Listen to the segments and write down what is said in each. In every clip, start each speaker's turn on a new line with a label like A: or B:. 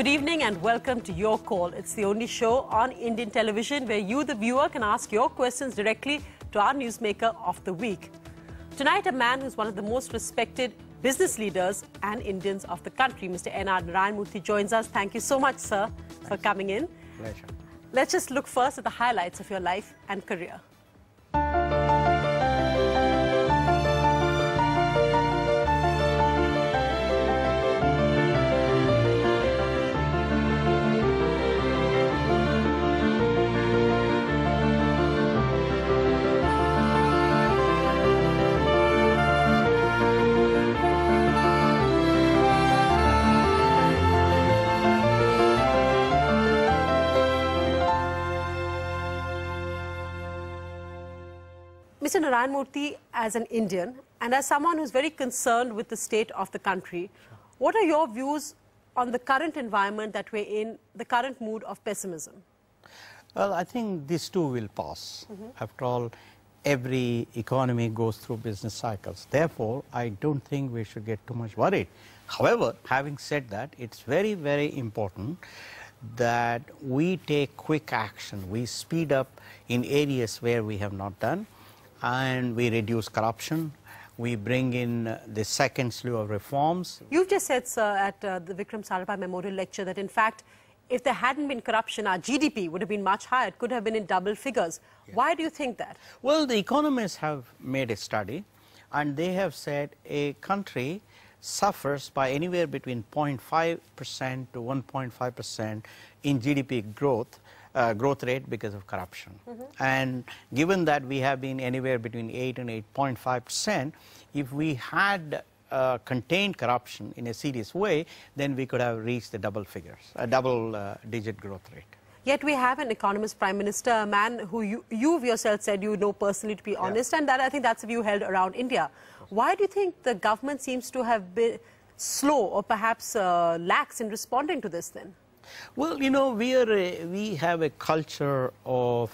A: Good evening and welcome to Your Call. It's the only show on Indian television where you, the viewer, can ask your questions directly to our newsmaker of the week. Tonight, a man who's one of the most respected business leaders and Indians of the country, Mr. Narayana Murthy, joins us. Thank you so much, sir, for coming in.
B: Pleasure.
A: Let's just look first at the highlights of your life and career. Mr. Narayana Murthy, as an Indian and as someone who's very concerned with the state of the country, what are your views on the current environment that we're in, the current mood of pessimism?
B: Well, I think this too will pass. After all, every economy goes through business cycles. Therefore, I don't think we should get too much worried. However, having said that, it's very, very important that we take quick action. We speed up in areas where we have not done, and we reduce corruption. We bring in the second slew of reforms.
A: You've just said, sir, at the Vikram Sarabhai Memorial Lecture that, in fact, if there hadn't been corruption, our GDP would have been much higher. It could have been in double figures. Yeah. Why do you think that? Well,
B: the economists have made a study, and they have said a country suffers by anywhere between 0.5% to 1.5% in GDP growth rate because of corruption. And given that we have been anywhere between 8 and 8.5%, if we had contained corruption in a serious way, then we could have reached the double figures, a double-digit growth rate.
A: Yet we have an economist prime minister, a man who you yourself said you know personally, to be honest, and that I think that's a view held around India. Why do you think the government seems to have been slow or perhaps lax in responding to this then?
B: Well, you know, we have a culture of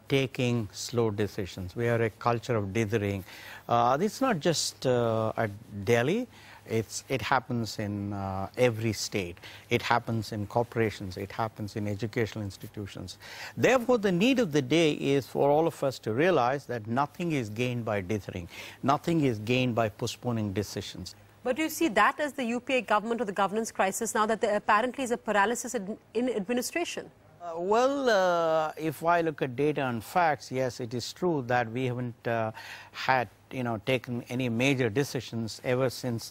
B: taking slow decisions. We are a culture of dithering. It's not just at Delhi. It happens in every state. It happens in corporations. It happens in educational institutions. Therefore, the need of the day is for all of us to realize that nothing is gained by dithering. Nothing is gained by postponing decisions.
A: But do you see that as the UPA government or the governance crisis now that there apparently is a paralysis in administration?
B: If I look at data and facts, yes, it is true that we haven't taken any major decisions ever since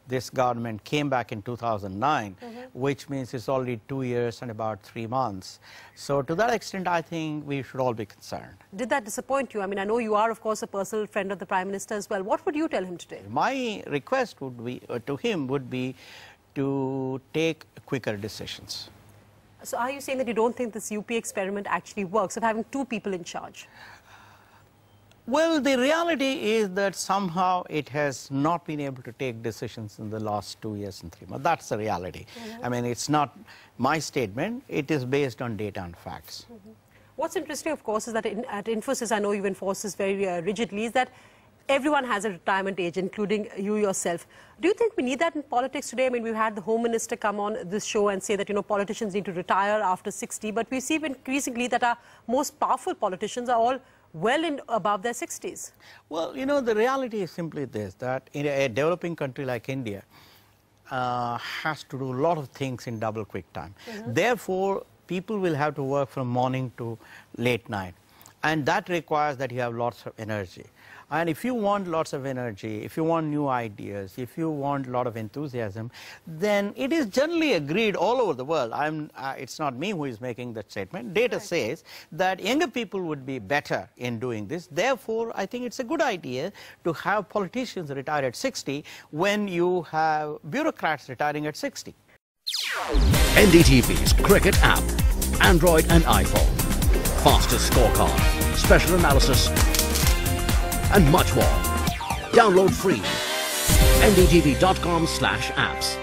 B: this government came back in 2009, which means it's already 2 years and about 3 months. So to that extent, I think we should all be concerned.
A: Did that disappoint you? I mean, I know you are, of course, a personal friend of the Prime Minister as well. What would you tell him today?
B: My request would be to him would be to take quicker decisions.
A: So are you saying that you don't think this UP experiment actually works, of having 2 people in charge?
B: Well, the reality is that somehow it has not been able to take decisions in the last 2 years and 3 months. That's the reality. I mean, it's not my statement. It is based on data and facts.
A: What's interesting, of course, is that at Infosys, I know you enforce this very rigidly, is that everyone has a retirement age, including you yourself. Do you think we need that in politics today? I mean, we've had the Home Minister come on this show and say that, you know, politicians need to retire after 60, but we see increasingly that our most powerful politicians are all well above their 60s.
B: Well, you know, the reality is simply this, that in a developing country like India has to do a lot of things in double quick time. Therefore, people will have to work from morning to late night. And that requires that you have lots of energy. And if you want lots of energy, if you want new ideas, if you want a lot of enthusiasm, then it is generally agreed all over the world. It's not me who is making that statement. Data says that younger people would be better in doing this. Therefore, I think it's a good idea to have politicians retire at 60 when you have bureaucrats retiring at 60.
C: NDTV's cricket app, Android and iPhone. Fastest scorecard, special analysis, and much more. Download free. ndtv.com/apps.